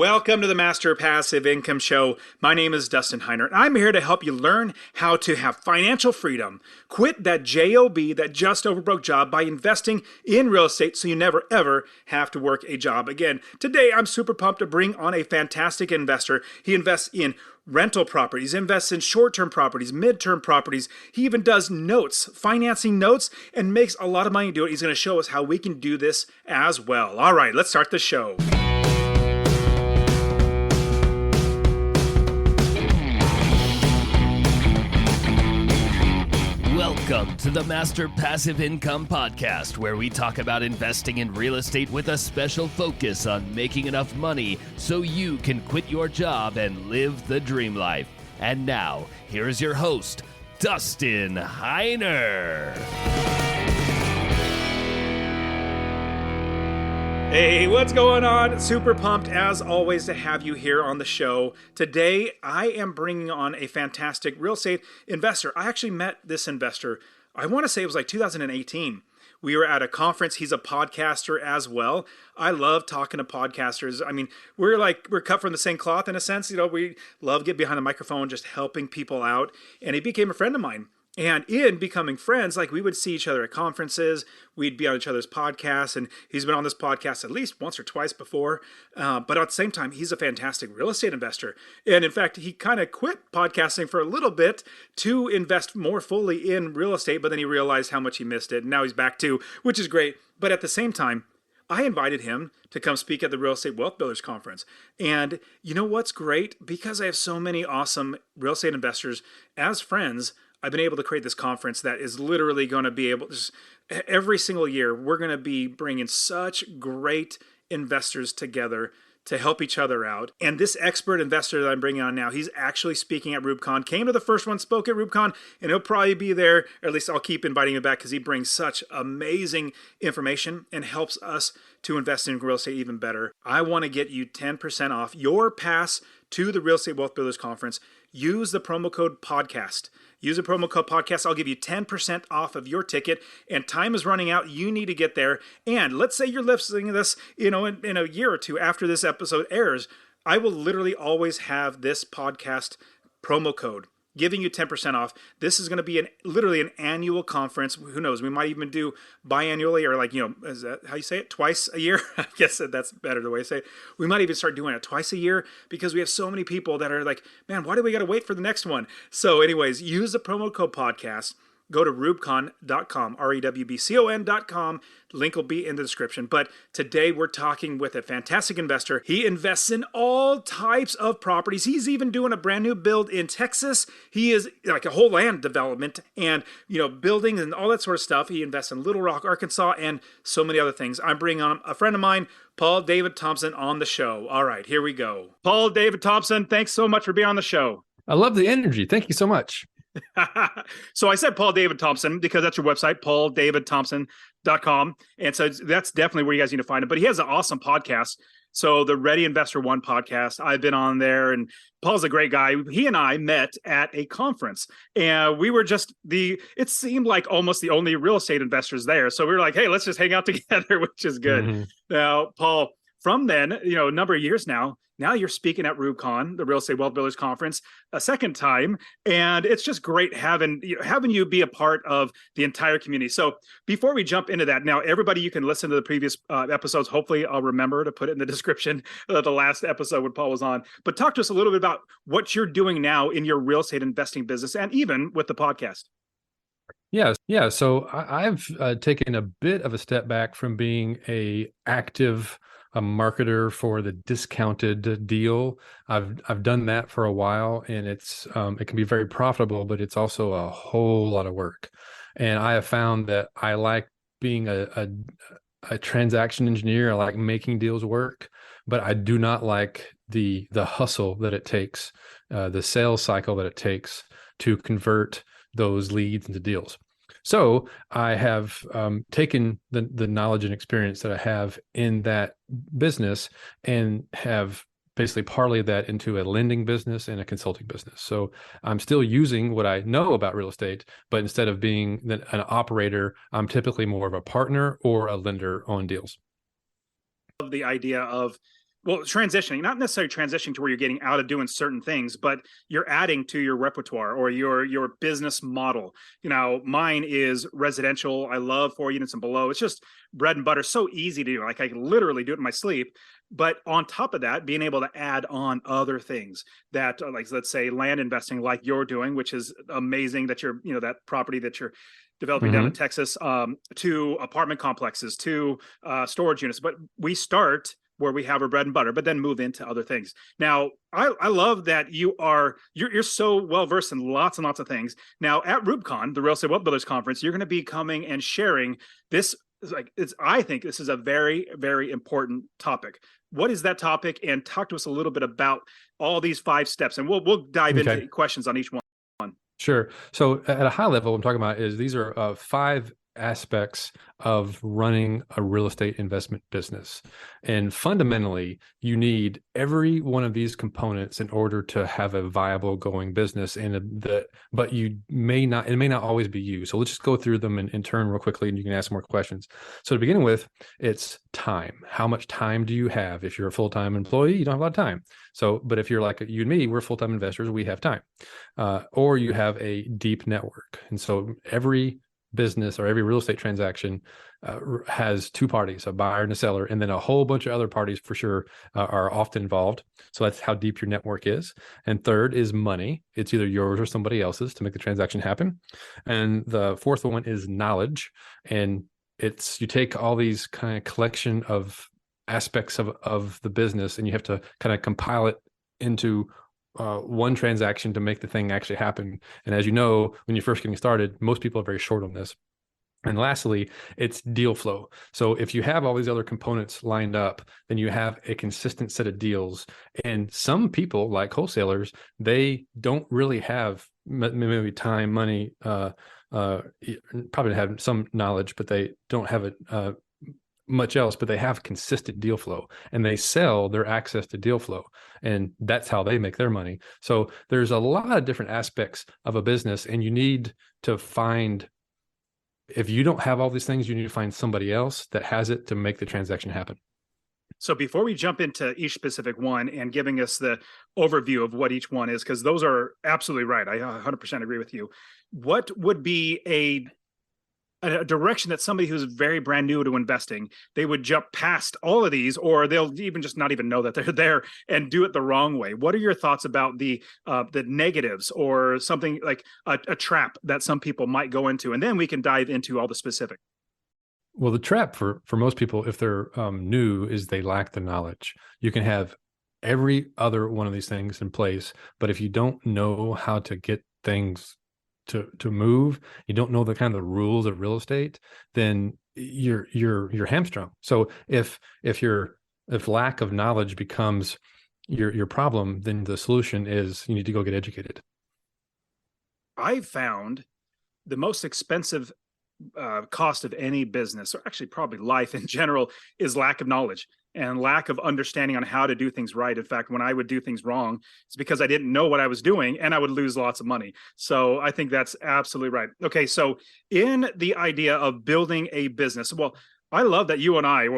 Welcome to the Master Passive Income Show. My name is Dustin Heiner, and I'm here to help you learn how to have financial freedom. Quit that JOB, that just overbroke job, by investing in real estate so you never ever have to work a job again. Today, I'm super pumped to bring on a fantastic investor. He invests in rental properties, invests in short-term properties, mid-term properties. He even does notes, financing notes, and makes a lot of money doing it. He's going to show us how we can do this as well. All right, let's start the show. Welcome to the Master Passive Income Podcast, where we talk about investing in real estate with a special focus on making enough money so you can quit your job and live the dream life. And now, here's your host, Dustin Heiner. Hey, what's going on? Super pumped, as always, to have you here on the show. Today, I am bringing on a fantastic real estate investor. I actually met this investor, I want to say it was like 2018. We were at a conference. He's a podcaster as well. I love talking to podcasters. I mean, we're cut from the same cloth in a sense. You know, we love getting behind the microphone, just helping people out. And he became a friend of mine. And in becoming friends, we would see each other at conferences, we'd be on each other's podcasts, and he's been on this podcast at least once or twice before. But at the same time, he's a fantastic real estate investor. And in fact, he kind of quit podcasting for a little bit to invest more fully in real estate, but then he realized how much he missed it. And now he's back too, which is great. But at the same time, I invited him to come speak at the Real Estate Wealth Builders Conference. And you know what's great? Because I have so many awesome real estate investors as friends, I've been able to create this conference that is literally going to be able to, every single year, we're going to be bringing such great investors together to help each other out. And this expert investor that I'm bringing on now, he's actually speaking at RubeCon, came to the first one, spoke at RubeCon, and he'll probably be there, or at least I'll keep inviting him back because he brings such amazing information and helps us to invest in real estate even better. I want to get you 10% off your pass to the Real Estate Wealth Builders Conference. Use the promo code podcast. Use the promo code podcast. I'll give you 10% off of your ticket, and time is running out. You need to get there. And let's say you're listening to this, in a year or two after this episode airs, I will literally always have this podcast promo code giving you 10% off. This is going to be literally an annual conference. Who knows? We might even do biannually, or is that how you say it? Twice a year? I guess that's better the way to say it. We might even start doing it twice a year because we have so many people that are like, man, why do we got to wait for the next one? So anyways, use the promo code podcast. Go to rubcon.com, REWBCON.com. Link will be in the description. But today we're talking with a fantastic investor. He invests in all types of properties. He's even doing a brand new build in Texas. He is like a whole land development and, buildings and all that sort of stuff. He invests in Little Rock, Arkansas, and so many other things. I'm bringing on a friend of mine, Paul David Thompson, on the show. All right, here we go. Paul David Thompson, thanks so much for being on the show. I love the energy. Thank you so much. So I said Paul David Thompson because that's your website, pauldavidthompson.com. And so that's definitely where you guys need to find him. But he has an awesome podcast. So the Ready Investor One podcast, I've been on there, and Paul's a great guy. He and I met at a conference, and we were just it seemed like almost the only real estate investors there. So we were like, hey, let's just hang out together, which is good. Mm-hmm. Now, Paul, from then, a number of years now you're speaking at RubeCon, the Real Estate Wealth Builders Conference, a second time. And it's just great having you be a part of the entire community. So before we jump into that, now, everybody, you can listen to the previous episodes. Hopefully I'll remember to put it in the description of the last episode when Paul was on. But talk to us a little bit about what you're doing now in your real estate investing business and even with the podcast. Yeah. So I've taken a bit of a step back from being a marketer for the discounted deal. I've done that for a while, and it can be very profitable, but it's also a whole lot of work. And I have found that I like being a transaction engineer. I like making deals work, but I do not like the hustle that it takes, the sales cycle that it takes to convert those leads into deals. So I have taken the knowledge and experience that I have in that business and have basically parlayed that into a lending business and a consulting business. So I'm still using what I know about real estate, but instead of being an operator, I'm typically more of a partner or a lender on deals. The idea of well, transitioning, not necessarily transitioning to where you're getting out of doing certain things, but you're adding to your repertoire or your business model. Mine is residential. I love 4 units and below. It's just bread and butter. So easy to do. Like I can literally do it in my sleep. But on top of that, being able to add on other things that, like, let's say land investing, like you're doing, which is amazing that you're, that property that you're developing down in Texas, to apartment complexes, to storage units. But we start where we have our bread and butter, but then move into other things. Now, I love that you're so well versed in lots and lots of things. Now, at RubeCon, the Real Estate Wealth Builders Conference, you're going to be coming and sharing this. I think this is a very, very important topic. What is that topic? And talk to us a little bit about all these 5 steps, and we'll dive into questions on each one. Sure. So at a high level, what I'm talking about is these are 5 aspects of running a real estate investment business. And fundamentally, you need every one of these components in order to have a viable going business. But it may not always be you. So let's just go through them in turn real quickly, and you can ask more questions. So to begin with, it's time. How much time do you have? If you're a full-time employee, you don't have a lot of time. So, but if you're like you and me, we're full-time investors, we have time. Or you have a deep network. And so every business or every real estate transaction has 2 parties, a buyer and a seller, and then a whole bunch of other parties for sure are often involved. So that's how deep your network is. And third is money. It's either yours or somebody else's to make the transaction happen. And the fourth one is knowledge. And you take all these kind of collection of aspects of the business, and you have to kind of compile it into one transaction to make the thing actually happen. And as you know, when you're first getting started, most people are very short on this. And lastly, it's deal flow. So if you have all these other components lined up, then you have a consistent set of deals. And some people, like wholesalers, they don't really have maybe time, money, probably have some knowledge, but they don't have it much else, but they have consistent deal flow, and they sell their access to deal flow, and that's how they make their money. So there's a lot of different aspects of a business, and you need to find, if you don't have all these things, you need to find somebody else that has it to make the transaction happen. So before we jump into each specific one and giving us the overview of what each one is, because those are absolutely right, I 100% agree with you. What would be a direction that somebody who's very brand new to investing, they would jump past all of these, or they'll even just not even know that they're there and do it the wrong way? What are your thoughts about the negatives, or something like a trap that some people might go into? And then we can dive into all the specifics. Well, the trap for most people, if they're new, is they lack the knowledge. You can have every other one of these things in place, but if you don't know how to get things to move, you don't know the kind of the rules of real estate, then you're hamstrung. So if lack of knowledge becomes your problem, then the solution is you need to go get educated. I've found the most expensive cost of any business, or actually probably life in general, is lack of knowledge and lack of understanding on how to do things right. In fact, when I would do things wrong, it's because I didn't know what I was doing, and I would lose lots of money. So I think that's absolutely right. Okay, so in the idea of building a business, well, I love that you and I,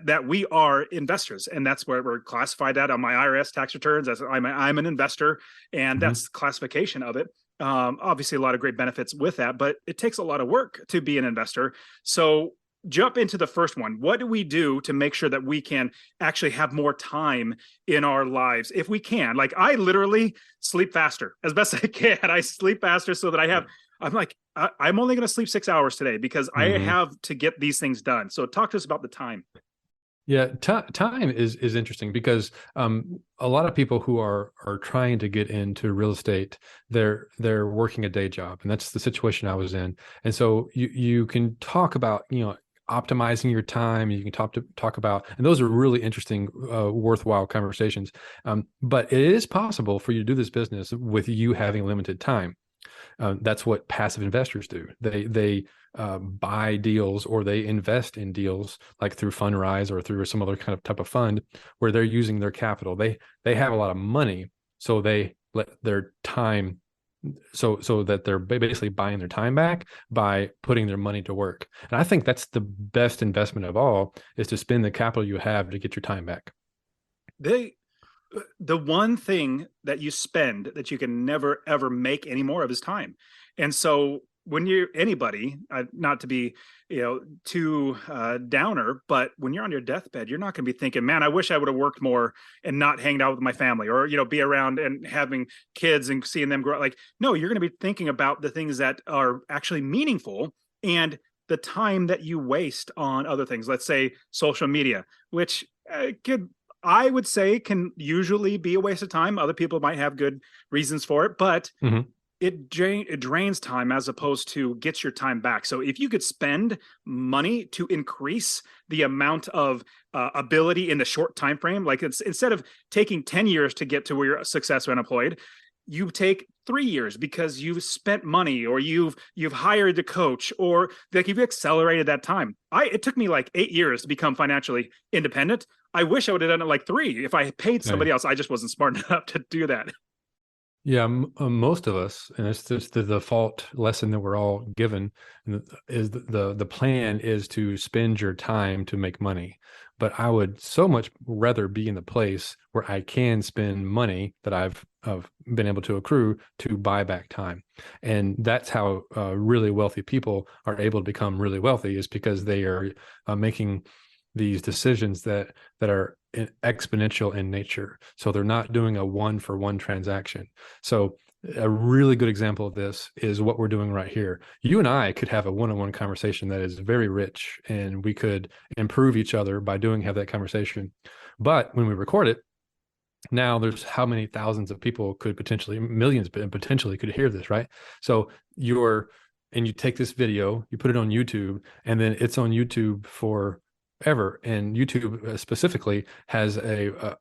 that we are investors, and that's where we're classified at on my IRS tax returns as I'm an investor, and that's the classification of it. Obviously a lot of great benefits with that, but it takes a lot of work to be an investor. So jump into the first one. What do we do to make sure that we can actually have more time in our lives if we can? Like, I literally sleep faster as best I can. I sleep faster so that I'm only going to sleep 6 hours today because I have to get these things done. So talk to us about the time. Yeah, time is interesting because a lot of people who are trying to get into real estate, they're working a day job, and that's the situation I was in. And so you can talk about optimizing your time. You can talk about, and those are really interesting, worthwhile conversations. But it is possible for you to do this business with you having limited time. That's what passive investors do. They buy deals, or they invest in deals like through Fundrise or through some other kind of type of fund where they're using their capital. They have a lot of money, so they let their time, so that they're basically buying their time back by putting their money to work. And I think that's the best investment of all, is to spend the capital you have to get your time back. They the one thing that you spend that you can never ever make any more of is time. And so when you're anybody, not to be too downer, but when you're on your deathbed, you're not going to be thinking, man, I wish I would have worked more and not hanged out with my family, or be around and having kids and seeing them grow. Like, no, you're going to be thinking about the things that are actually meaningful, and the time that you waste on other things, let's say social media, which could, I would say, can usually be a waste of time. Other people might have good reasons for it, but it drains time as opposed to gets your time back. So if you could spend money to increase the amount of ability in the short time frame, like it's instead of taking 10 years to get to where you're successful and employed, you take 3 years because you've spent money, or you've hired the coach, or like you've accelerated that time. It took me like 8 years to become financially independent. I wish I would have done it like 3 if I paid somebody else. I just wasn't smart enough to do that. Yeah, most of us, and it's just the default lesson that we're all given, is the plan is to spend your time to make money. But I would so much rather be in the place where I can spend money that I've been able to accrue to buy back time. And that's how really wealthy people are able to become really wealthy, is because they are making these decisions that are exponential in nature. So they're not doing a one-for-one transaction. So a really good example of this is what we're doing right here. You and I could have a one-on-one conversation that is very rich, and we could improve each other by have that conversation. But when we record it, now there's how many thousands of people could potentially, millions potentially could hear this, right? So you take this video, you put it on YouTube, and then it's on YouTube for ever. And YouTube specifically has the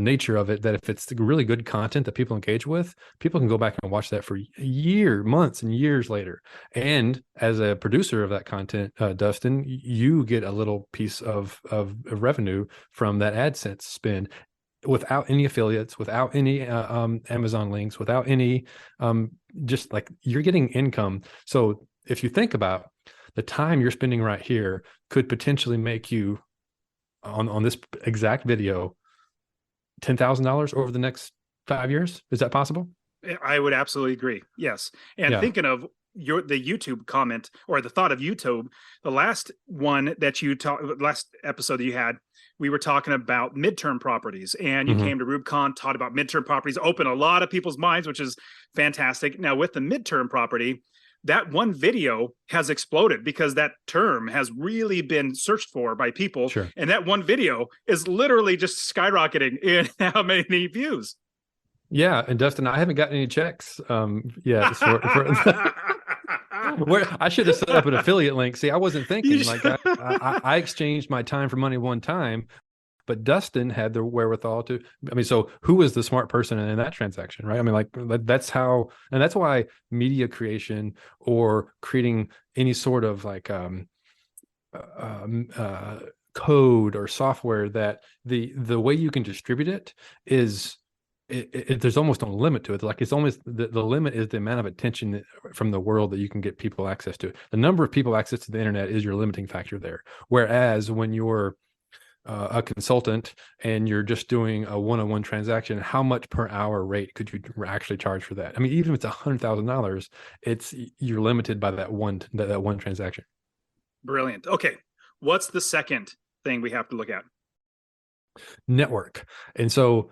nature of it that if it's really good content that people engage with, people can go back and watch that for months and years later. And as a producer of that content, Dustin, you get a little piece of revenue from that AdSense spend, without any affiliates, without any Amazon links, without any just like, you're getting income. So if you think about the time you're spending right here could potentially make you on this exact video $10,000 over the next 5 years. Is that possible? I would absolutely agree. Yes. And thinking of the YouTube comment, or the thought of YouTube, the last one that last episode that you had, we were talking about midterm properties, and you came to Rubicon, taught about midterm properties, opened a lot of people's minds, which is fantastic. Now with the midterm property, that one video has exploded because that term has really been searched for by people. Sure. And that one video is literally just skyrocketing in how many views. Yeah. And Dustin, I haven't gotten any checks yet. Where I should have set up an affiliate link. See, I wasn't thinking like I exchanged my time for money one time, but Dustin had the wherewithal to, so who was the smart person in that transaction, right? Like that's how, and that's why media creation or creating any sort of like code or software, that the way you can distribute it is, there's almost no limit to it. Like it's almost the limit is the amount of attention from the world that you can get people access to. The number of people access to the internet is your limiting factor there. Whereas when you're a consultant and you're just doing a one-on-one transaction, how much per hour rate could you actually charge for that? Even if it's $100,000, you're limited by that one transaction. Brilliant. Okay, what's the second thing we have to look at? Network. And so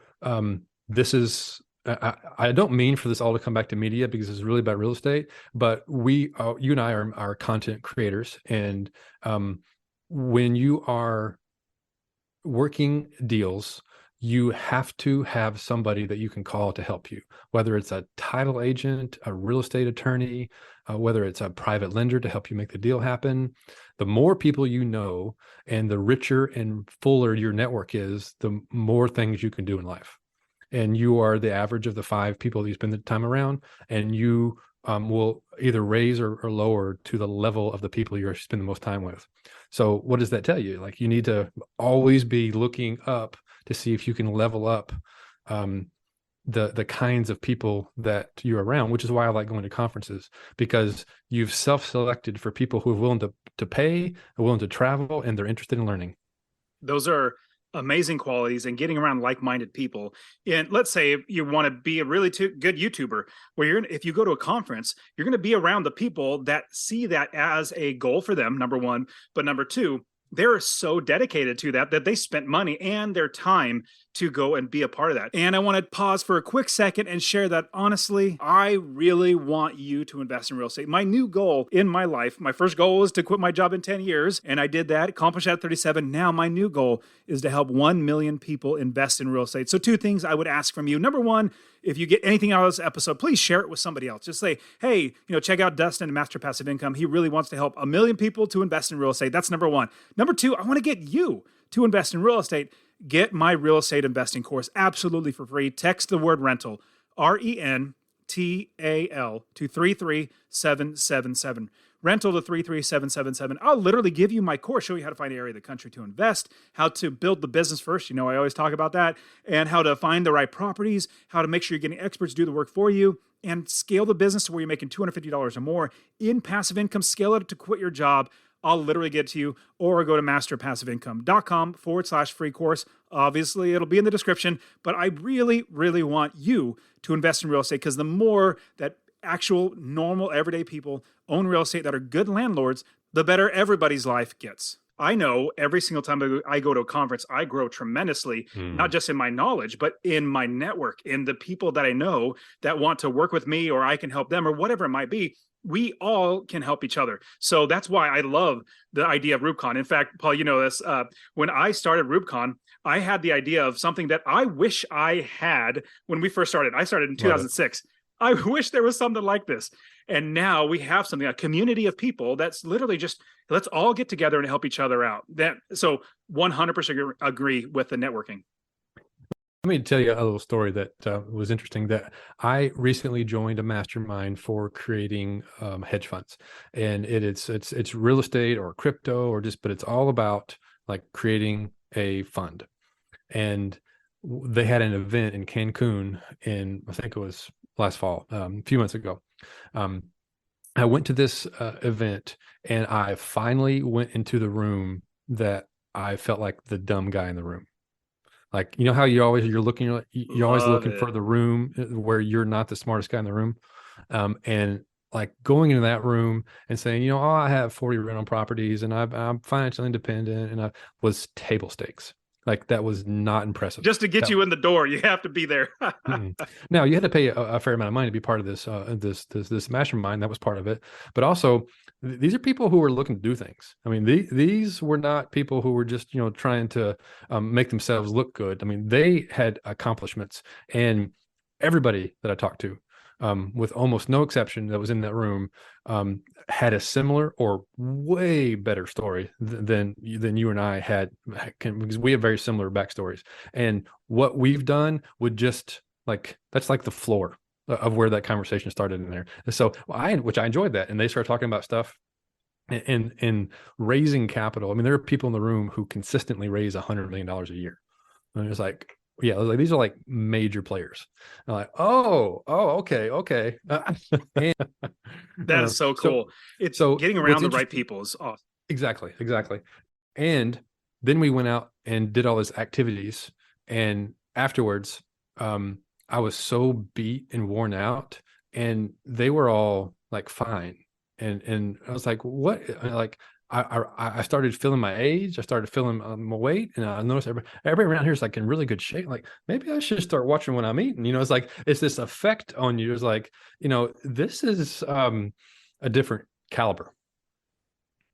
this is, I don't mean for this all to come back to media, because it's really about real estate, but you and I are content creators. And when you are working deals, you have to have somebody that you can call to help you, whether it's a title agent, a real estate attorney, whether it's a private lender to help you make the deal happen. The more people you know and the richer and fuller your network is, the more things you can do in life. And you are the average of the 5 people that you spend the time around, and you will either raise or lower to the level of the people you spend the most time with. So what does that tell you? Like, you need to always be looking up to see if you can level up the kinds of people that you're around, which is why I like going to conferences, because you've self-selected for people who are willing to pay, are willing to travel, and they're interested in learning. Those are amazing qualities and getting around like-minded people. And let's say you want to be a really good YouTuber, where if you go to a conference, you're going to be around the people that see that as a goal for them, number one. But number two, they're so dedicated to that they spent money and their time to go and be a part of that. And I want to pause for a quick second and share that honestly, I really want you to invest in real estate. My new goal in my life, my first goal was to quit my job in 10 years, and I did that, accomplished that at 37. Now my new goal is to help 1 million people invest in real estate. So 2 things I would ask from you. Number one, if you get anything out of this episode, please share it with somebody else. Just say, hey, check out Dustin at Master Passive Income. He really wants to help 1 million people to invest in real estate. That's number one. Number two, I want to get you to invest in real estate. Get my real estate investing course absolutely for free. Text the word rental, RENTAL, to 33777. Rental to 33777. I'll literally give you my course, show you how to find an area of the country to invest, how to build the business first. I always talk about that, and how to find the right properties, how to make sure you're getting experts to do the work for you, and scale the business to where you're making $250 or more in passive income. Scale it to quit your job. I'll literally get to you, or go to masterpassiveincome.com/free course. Obviously, it'll be in the description, but I really, really want you to invest in real estate, because the more that actual normal everyday people own real estate that are good landlords, the better everybody's life gets. I know every single time I go to a conference, I grow tremendously, not just in my knowledge, but in my network, in the people that I know that want to work with me, or I can help them, or whatever it might be. We all can help each other. So that's why I love the idea of RubeCon. In fact, Paul, you know this, when I started RubeCon, I had the idea of something that I wish I had when we first started. I started in 2006. I wish there was something like this. And now we have something, a community of people that's literally just, let's all get together and help each other out. So 100% agree with the networking. Let me tell you a little story that was interesting. That I recently joined a mastermind for creating hedge funds, and it's real estate or crypto but it's all about like creating a fund. And they had an event in Cancun I think it was last fall, a few months ago. I went to this event, and I finally went into the room that I felt like the dumb guy in the room. Like, how you're always looking for the room where you're not the smartest guy in the room. And like going into that room and saying, I have 40 rental properties, and I'm financially independent, and I was table stakes. Like, that was not impressive. Just to get you in the door, you have to be there. Now, you had to pay a fair amount of money to be part of this mastermind. That was part of it. But also, these are people who were looking to do things. I mean, these were not people who were just, trying to make themselves look good. I mean, they had accomplishments, and everybody that I talked to, with almost no exception, that was in that room, had a similar or way better story than you and I had, because we have very similar backstories. And what we've done would just that's like the floor of where that conversation started in there. And so which I enjoyed that. And they started talking about stuff and raising capital. I mean, there are people in the room who consistently raise $100 million a year. And it's like, yeah, these are like major players. I'm like, okay. That is so cool. It's getting around the right people is awesome. Exactly. And then we went out and did all these activities, and afterwards, I was so beat and worn out, and they were all like fine, and I was like, what? Like, I started feeling my age. I started feeling my weight, and I noticed everybody around here is like in really good shape. Like, maybe I should start watching what I'm eating. It's like, it's this effect on you. It's like, this is a different caliber.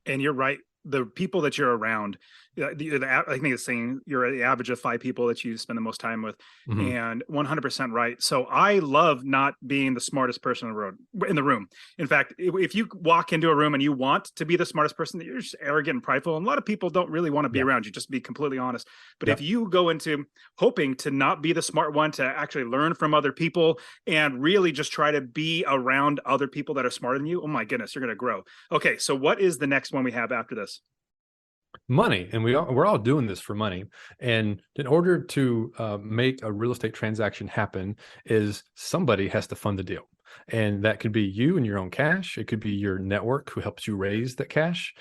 And you're right. The people that you're around, I think it's saying you're the average of 5 people that you spend the most time with, and 100% right. So I love not being the smartest person in the room. In fact, if you walk into a room and you want to be the smartest person, you're just arrogant and prideful. And a lot of people don't really want to be around you, just to be completely honest. But if you go into hoping to not be the smart one, to actually learn from other people and really just try to be around other people that are smarter than you, oh my goodness, you're going to grow. Okay, so what is the next one we have after this? Money. And we're all doing this for money. And in order to make a real estate transaction happen, is somebody has to fund the deal. And that could be you and your own cash. It could be your network who helps you raise that cash.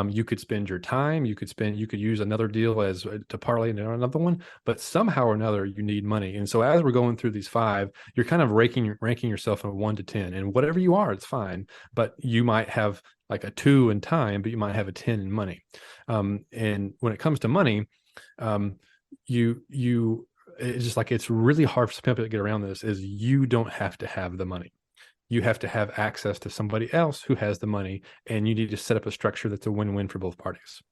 You could spend your time. You could use another deal as to parlay into another one. But somehow or another, you need money. And so as we're going through these 5, you're kind of ranking yourself from 1 to 10. And whatever you are, it's fine. But you might have like a 2 in time, but you might have a 10 in money. And when it comes to money, it's just like, it's really hard for some people to get around this, is you don't have to have the money. You have to have access to somebody else who has the money, and you need to set up a structure that's a win-win for both parties.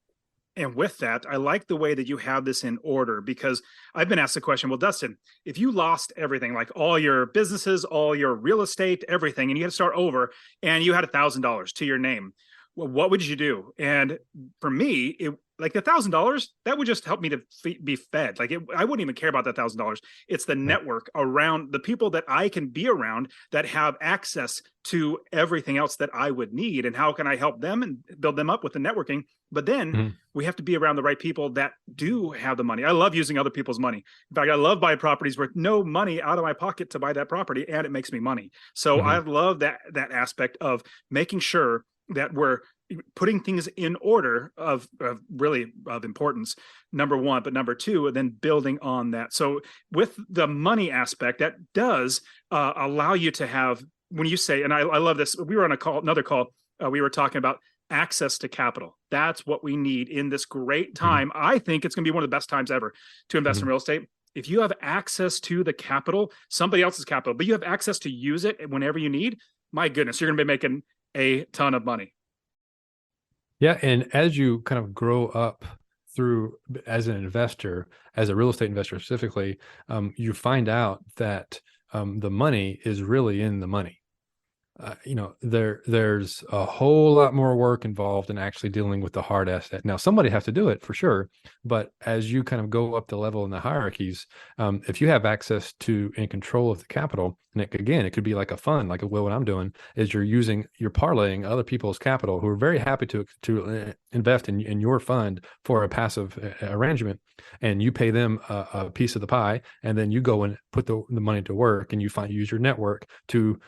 And with that, I like the way that you have this in order, because I've been asked the question, well, Dustin, if you lost everything, like all your businesses, all your real estate, everything, and you had to start over and you had $1,000 to your name, well, what would you do? And for me, like $1,000, that would just help me to be fed. Like I wouldn't even care about that $1,000. It's the network around the people that I can be around that have access to everything else that I would need. And how can I help them and build them up with the networking? But then we have to be around the right people that do have the money. I love using other people's money. In fact, I love buying properties with no money out of my pocket to buy that property, and it makes me money. So I love that aspect of making sure that we're putting things in order of importance, number one, but number two, and then building on that. So with the money aspect, that does allow you to have, when you say, and I love this, we were on another call, we were talking about access to capital. That's what we need in this great time. I think it's going to be one of the best times ever to invest in real estate. If you have access to the capital, somebody else's capital, but you have access to use it whenever you need, my goodness, you're going to be making a ton of money. Yeah. And as you kind of grow up through as an investor, as a real estate investor specifically, you find out that the money is really in the money. There's a whole lot more work involved in actually dealing with the hard asset. Now, somebody has to do it for sure, but as you kind of go up the level in the hierarchies, if you have access to and control of the capital, and it could be like a fund, like what I'm doing is you're parlaying other people's capital who are very happy to invest in your fund for a passive arrangement, and you pay them a piece of the pie, and then you go and put the money to work, and use your network to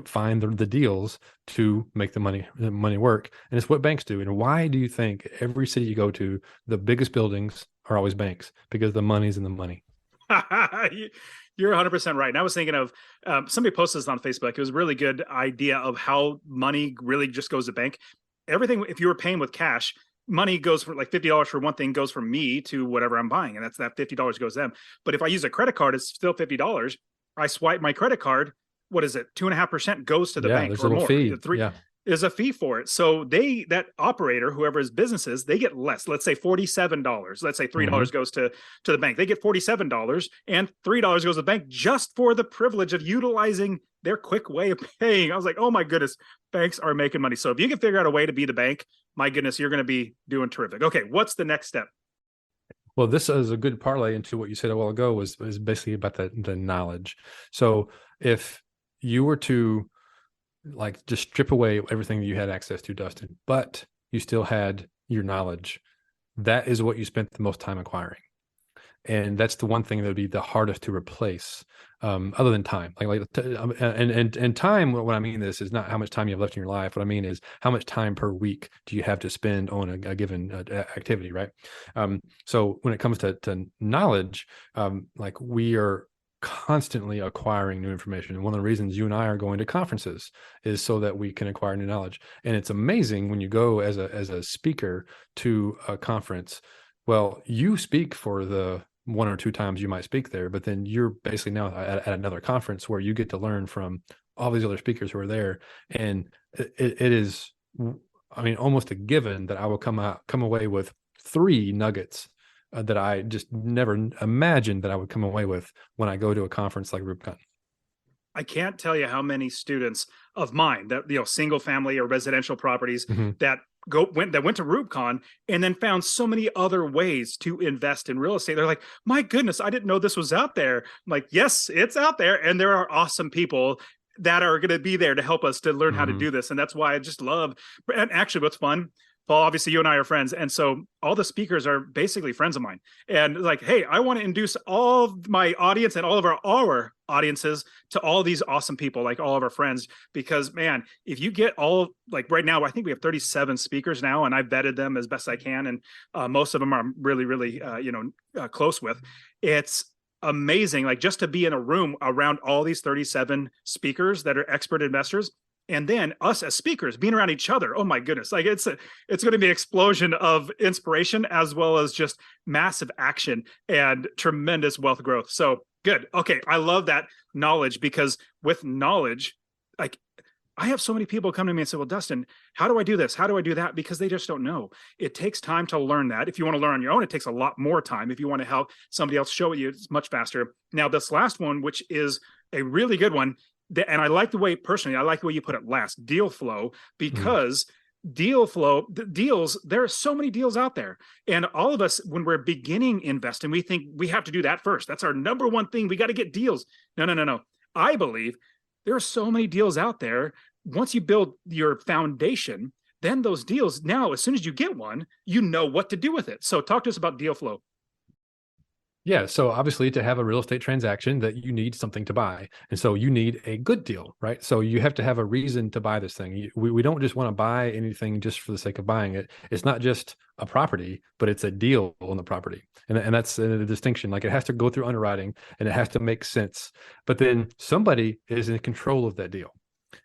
find the deals to make the money work. And it's what banks do. And why do you think every city you go to, the biggest buildings are always banks? Because the money's in the money. You're 100% right. And I was thinking of somebody posted this on Facebook. It was a really good idea of how money really just goes to bank. Everything, if you were paying with cash, money goes for like $50 for one thing, goes from me to whatever I'm buying. And that $50 goes to them. But if I use a credit card, it's still $50. I swipe my credit card, what is it? 2.5% goes to the bank, there's or a little more. fee. Is a fee for it. So that operator, whoever his business is, they get less. Let's say $47. Let's say $3 goes to the bank. They get $47, and $3 goes to the bank just for the privilege of utilizing their quick way of paying. I was like, oh my goodness, banks are making money. So if you can figure out a way to be the bank, my goodness, you're going to be doing terrific. Okay, what's the next step? Well, this is a good parlay into what you said a while ago, was basically about the knowledge. So if you were to like just strip away everything that you had access to, Dustin, but you still had your knowledge, that is what you spent the most time acquiring. And that's the one thing that would be the hardest to replace, other than time. And time, what I mean this is not how much time you have left in your life. What I mean is how much time per week do you have to spend on a given activity, right? So when it comes to knowledge, like we are constantly acquiring new information. And one of the reasons you and I are going to conferences is so that we can acquire new knowledge. And it's amazing when you go as a speaker to a conference. Well, you speak for the 1 or 2 times you might speak there, but then you're basically now at another conference where you get to learn from all these other speakers who are there. And it is, I mean, almost a given that I will come away with 3 nuggets that I just never imagined that I would come away with when I go to a conference like RoofCon. I can't tell you how many students of mine that, single family or residential properties that went to RoofCon and then found so many other ways to invest in real estate. They're like, my goodness, I didn't know this was out there. I'm like, yes, it's out there. And there are awesome people that are going to be there to help us to learn how to do this. And that's why I just love, and actually what's fun, Paul, obviously you and I are friends. And so all the speakers are basically friends of mine. And like, hey, I want to induce all of my audience and all of our audiences to all these awesome people, like all of our friends, because man, if you get all, like right now, I think we have 37 speakers now, and I've vetted them as best I can. And most of them I'm really, close with. It's amazing. Like just to be in a room around all these 37 speakers that are expert investors, and then us as speakers being around each other. Oh my goodness. Like it's going to be an explosion of inspiration as well as just massive action and tremendous wealth growth. So good. Okay. I love that knowledge, because with knowledge, like I have so many people come to me and say, well, Dustin, how do I do this? How do I do that? Because they just don't know. It takes time to learn that. If you want to learn on your own, it takes a lot more time. If you want to help somebody else show you, it's much faster. Now, this last one, which is a really good one, and I like the way, personally, I like the way you put it last, deal flow, because deal flow, deals, there are so many deals out there. And all of us, when we're beginning investing, we think we have to do that first. That's our number one thing. We got to get deals. No. I believe there are so many deals out there. Once you build your foundation, then those deals, now, as soon as you get one, you know what to do with it. So talk to us about deal flow. Yeah. So obviously to have a real estate transaction, that you need something to buy. And so you need a good deal, right? So you have to have a reason to buy this thing. We don't just want to buy anything just for the sake of buying it. It's not just a property, but it's a deal on the property. And that's a distinction. Like it has to go through underwriting and it has to make sense. But then somebody is in control of that deal.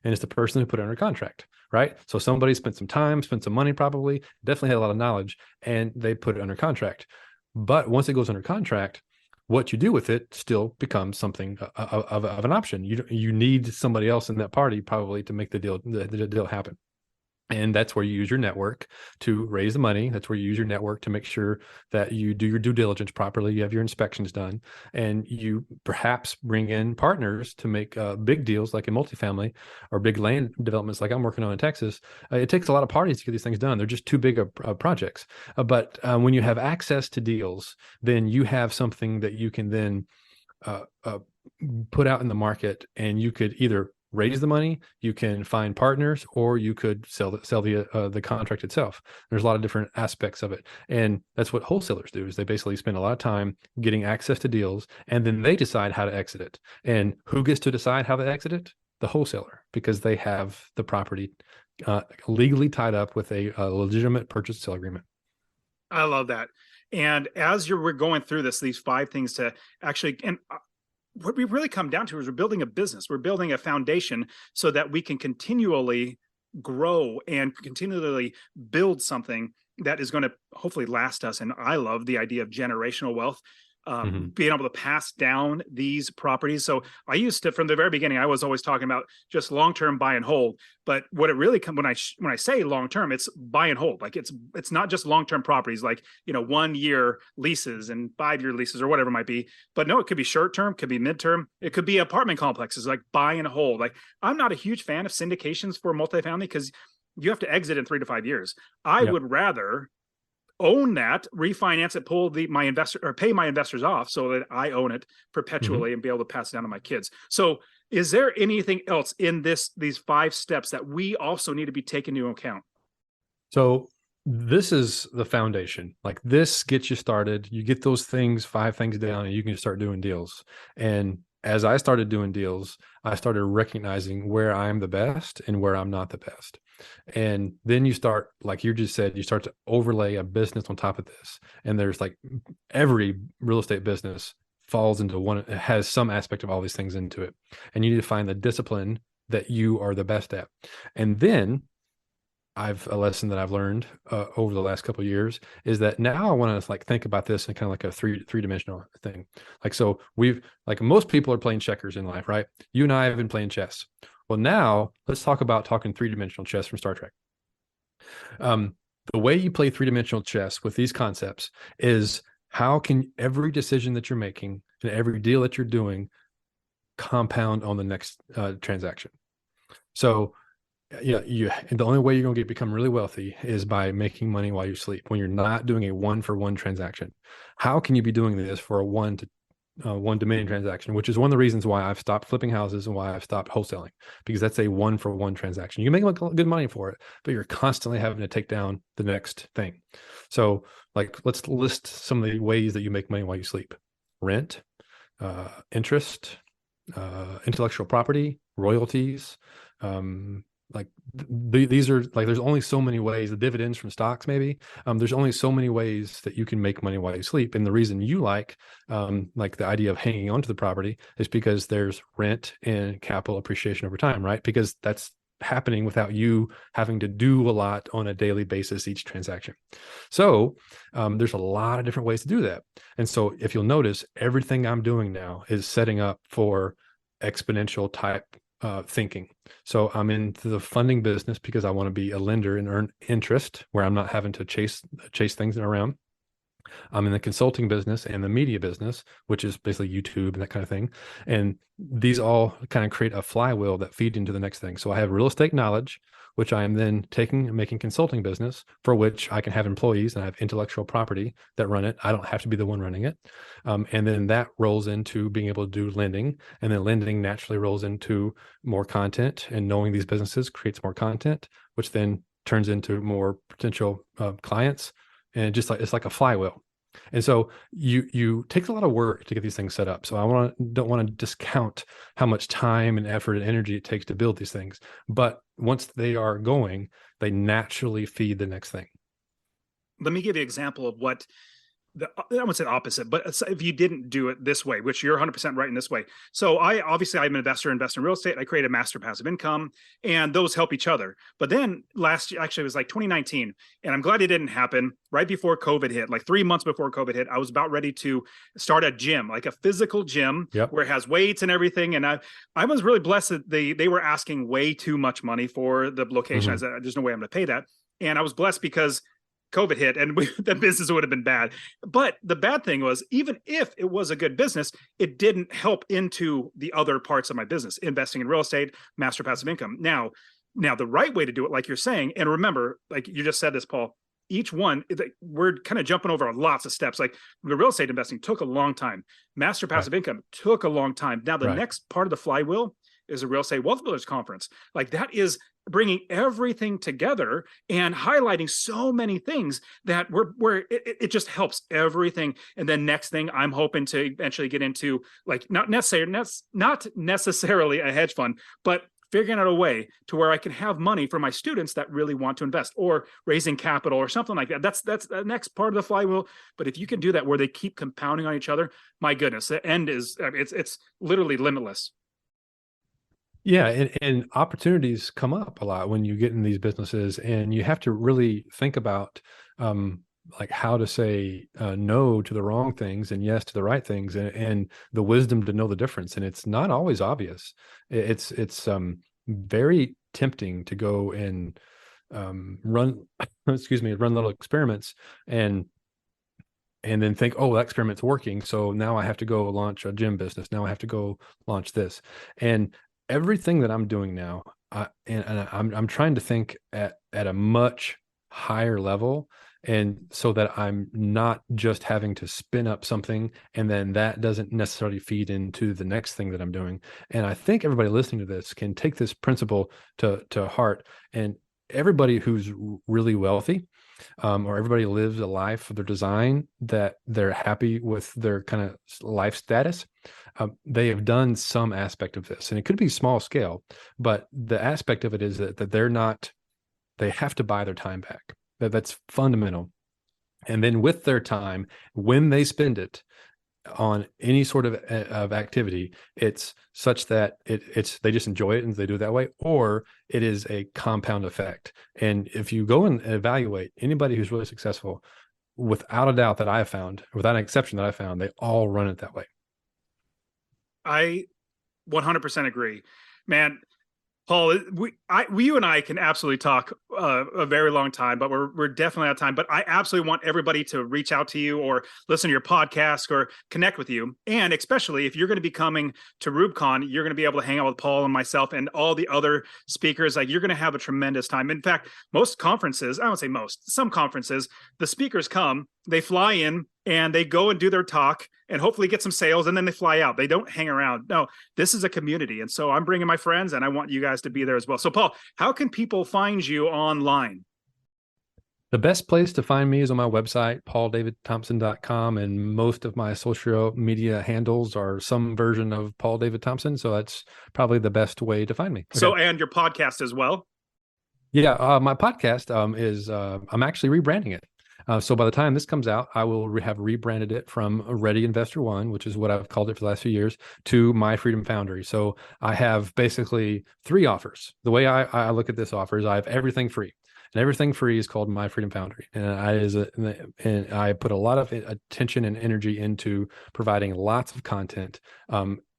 And it's the person who put it under contract, right? So somebody spent some time, spent some money, probably, definitely had a lot of knowledge, and they put it under contract. But once it goes under contract, what you do with it still becomes something of an option. You need somebody else in that party probably to make the deal happen. And that's where you use your network to raise the money. That's where you use your network to make sure that you do your due diligence properly. You have your inspections done, and you perhaps bring in partners to make big deals like in multifamily or big land developments like I'm working on in Texas. It takes a lot of parties to get these things done. They're just too big of projects. But when you have access to deals, then you have something that you can then put out in the market, and you could either raise the money, you can find partners, or you could sell the contract itself. There's a lot of different aspects of it. And that's what wholesalers do, is they basically spend a lot of time getting access to deals, and then they decide how to exit it. And who gets to decide how to exit it? The wholesaler, because they have the property legally tied up with a legitimate purchase sale agreement. I love that. And as we're going through these 5 things to actually, and what we really come down to is we're building a business. We're building a foundation so that we can continually grow and continually build something that is going to hopefully last us. And I love the idea of generational wealth. Being able to pass down these properties. So I used to, from the very beginning, I was always talking about just long-term buy and hold. But what it really comes, when I say long-term, it's buy and hold. Like it's not just long-term properties, like 1-year leases and 5-year leases or whatever it might be. But no, it could be short-term, could be mid-term. It could be apartment complexes, like buy and hold. Like I'm not a huge fan of syndications for multifamily because you have to exit in 3 to 5 years. I would rather own that, refinance it, my investor, or pay my investors off so that I own it perpetually and be able to pass it down to my kids. So is there anything else in these 5 steps that we also need to be taken into account? So this is the foundation. Like this gets you started. You get those 5 things down, and you can start doing deals. And as I started doing deals, I started recognizing where I'm the best and where I'm not the best. And then you start, like you just said, you start to overlay a business on top of this. And there's like every real estate business falls into one, it has some aspect of all these things into it. And you need to find the discipline that you are the best at. And then a lesson that I've learned over the last couple of years is that now I want to think about this in kind of like a three-dimensional thing. Like, so most people are playing checkers in life, right? You and I have been playing chess. Well, now let's talk about three-dimensional chess from Star Trek. The way you play three-dimensional chess with these concepts is how can every decision that you're making and every deal that you're doing compound on the next transaction. So the only way you're going to become really wealthy is by making money while you sleep, when you're not doing a 1-for-1 transaction. How can you be doing this for a 1-to-many transaction, which is one of the reasons why I've stopped flipping houses and why I've stopped wholesaling, because that's a 1-for-1 transaction. You can make good money for it, but you're constantly having to take down the next thing. So let's list some of the ways that you make money while you sleep: rent, interest, intellectual property, royalties. Like these are like, there's only so many ways, the dividends from stocks, maybe. There's only so many ways that you can make money while you sleep. And the reason you like the idea of hanging onto the property is because there's rent and capital appreciation over time, right? Because that's happening without you having to do a lot on a daily basis each transaction. So there's a lot of different ways to do that. And so if you'll notice, everything I'm doing now is setting up for exponential type thinking. So I'm into the funding business because I want to be a lender and earn interest where I'm not having to chase things around. I'm in the consulting business and the media business, which is basically YouTube and that kind of thing. And these all kind of create a flywheel that feed into the next thing. So I have real estate knowledge, which I am then taking and making consulting business, for which I can have employees and I have intellectual property that run it. I don't have to be the one running it. And then that rolls into being able to do lending. And then lending naturally rolls into more content, and knowing these businesses creates more content, which then turns into more potential clients. And it's like a flywheel. And so you takes a lot of work to get these things set up. So don't want to discount how much time and effort and energy it takes to build these things. But once they are going, they naturally feed the next thing. Let me give you an example of what I wouldn't say the opposite, but if you didn't do it this way, which you're 100% right in this way. So I'm an investor, invest in real estate. I create a master passive income, and those help each other. But then last year, actually it was like 2019, and I'm glad it didn't happen right before COVID hit, like 3 months before COVID hit. I was about ready to start a gym, like a physical gym. Yep. Where it has weights and everything. And I was really blessed that they were asking way too much money for the location. Mm-hmm. I said, there's no way I'm going to pay that. And I was blessed because COVID hit and that business would have been bad. But the bad thing was, even if it was a good business, it didn't help into the other parts of my business, investing in real estate, master passive income. Now the right way to do it, like you're saying, and remember, like you just said this, Paul, each one, we're kind of jumping over lots of steps. Like the real estate investing took a long time. Master passive income took a long time. Now the next part of the flywheel is a real estate wealth builders conference. Like that is bringing everything together and highlighting so many things that it just helps everything. And then next thing, I'm hoping to eventually get into, like, not necessarily a hedge fund, but figuring out a way to where I can have money for my students that really want to invest, or raising capital or something like that. That's the next part of the flywheel. But if you can do that where they keep compounding on each other, my goodness, the end is, it's literally limitless. Yeah, and opportunities come up a lot when you get in these businesses, and you have to really think about like how to say no to the wrong things and yes to the right things, and the wisdom to know the difference. And it's not always obvious. It's very tempting to go and run little experiments and then think, oh, that experiment's working, so now I have to go launch a gym business. Now I have to go launch this. And everything that I'm doing now, I'm trying to think at a much higher level, and so that I'm not just having to spin up something and then that doesn't necessarily feed into the next thing that I'm doing. And I think everybody listening to this can take this principle to heart. And everybody who's really wealthy, or everybody lives a life of their design that they're happy with their kind of life status, they have done some aspect of this. And it could be small scale, but the aspect of it is that they have to buy their time back. That's fundamental. And then with their time, when they spend it on any sort of activity, it's such that they just enjoy it and they do it that way, or it is a compound effect. And if you go and evaluate anybody who's really successful, without a doubt that I have found, without an exception that I found, they all run it that way. I 100% agree, man. Paul, you and I can absolutely talk a very long time, but we're definitely out of time. But I absolutely want everybody to reach out to you or listen to your podcast or connect with you. And especially if you're going to be coming to RubeCon, you're going to be able to hang out with Paul and myself and all the other speakers. Like, you're going to have a tremendous time. In fact, most conferences, I won't say most, some conferences, the speakers come, they fly in and they go and do their talk and hopefully get some sales, and then they fly out. They don't hang around. No, this is a community. And so I'm bringing my friends, and I want you guys to be there as well. So Paul, how can people find you online? The best place to find me is on my website, pauldavidthompson.com, and most of my social media handles are some version of Paul David Thompson. So that's probably the best way to find me. So, and your podcast as well? Yeah, my podcast is I'm actually rebranding it. So by the time this comes out, I will have rebranded it from Ready Investor One, which is what I've called it for the last few years, to My Freedom Foundry. So I have basically 3 offers. The way I look at this offer is I have everything free. And everything free is called My Freedom Foundry. And I put a lot of attention and energy into providing lots of content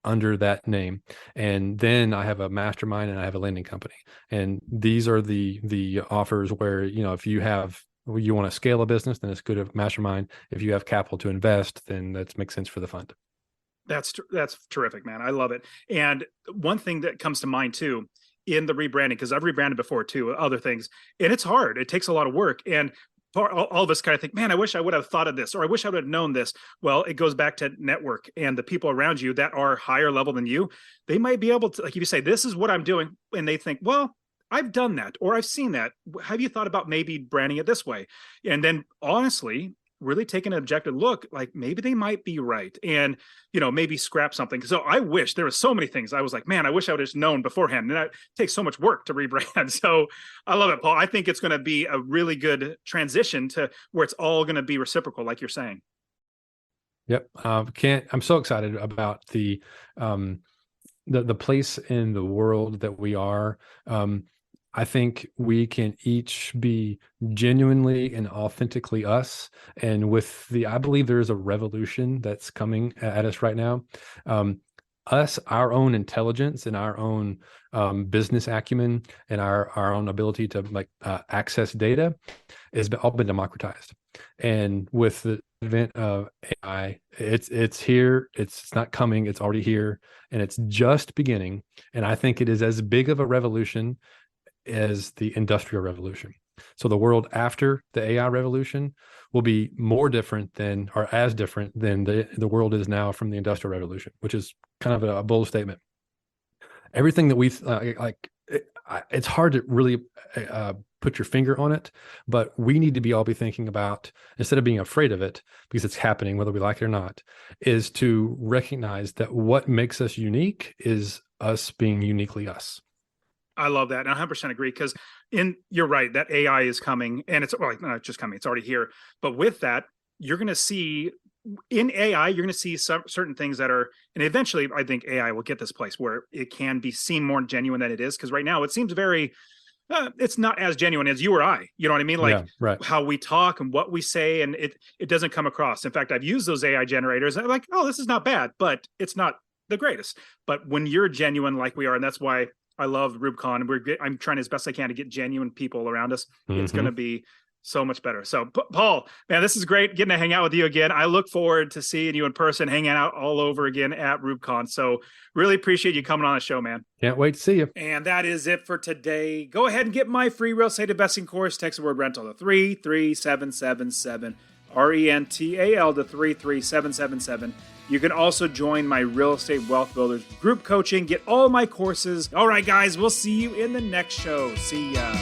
under that name. And then I have a mastermind and I have a lending company. And these are the offers where, if you want to scale a business, then it's good to mastermind. If you have capital to invest, then that makes sense for the fund. That's terrific, man. I love it. And one thing that comes to mind too, in the rebranding, because I've rebranded before too, other things, and it's hard. It takes a lot of work. And all of us kind of think, man, I wish I would have thought of this, or I wish I would have known this. Well, it goes back to network and the people around you that are higher level than you. They might be able to, like if you say, this is what I'm doing, and they think, well, I've done that, or I've seen that. Have you thought about maybe branding it this way? And then honestly, really take an objective look, like maybe they might be right, and maybe scrap something. So I wish there was so many things I was like, man, I wish I would have known beforehand. And that takes so much work to rebrand. So I love it, Paul. I think it's going to be a really good transition to where it's all going to be reciprocal, like you're saying. Yep. I'm so excited about the place in the world that we are. I think we can each be genuinely and authentically us. And I believe there is a revolution that's coming at us right now. Our own intelligence and our own business acumen and our own ability to access data has all been democratized. And with the advent of AI, it's here. It's not coming. It's already here, and it's just beginning. And I think it is as big of a revolution as the Industrial Revolution. So the world after the AI revolution will be more different than, or as different than the world is now from the Industrial Revolution, which is kind of a bold statement. Everything that we've it's hard to really put your finger on it, but we need to all be thinking about, instead of being afraid of it, because it's happening, whether we like it or not, is to recognize that what makes us unique is us being uniquely us. I love that. And I 100% agree, because you're right, that AI is coming, and it's not just coming, it's already here. But with that, you're going to see in AI, you're going to see some certain things that are, and eventually I think AI will get this place where it can be seen more genuine than it is. Because right now it seems very, it's not as genuine as you or I, you know what I mean? Like right. How we talk and what we say, and it doesn't come across. In fact, I've used those AI generators and I'm like, oh, this is not bad, but it's not the greatest. But when you're genuine like we are, and that's why I love Rubicon. I'm trying as best I can to get genuine people around us. Mm-hmm. It's going to be so much better. So, Paul, man, this is great getting to hang out with you again. I look forward to seeing you in person, hanging out all over again at Rubicon. So really appreciate you coming on the show, man. Can't wait to see you. And that is it for today. Go ahead and get my free real estate investing course. Text the word rental to 33777. RENTAL to 33777. You can also join my Real Estate Wealth Builders group coaching, get all my courses. All right, guys, we'll see you in the next show. See ya.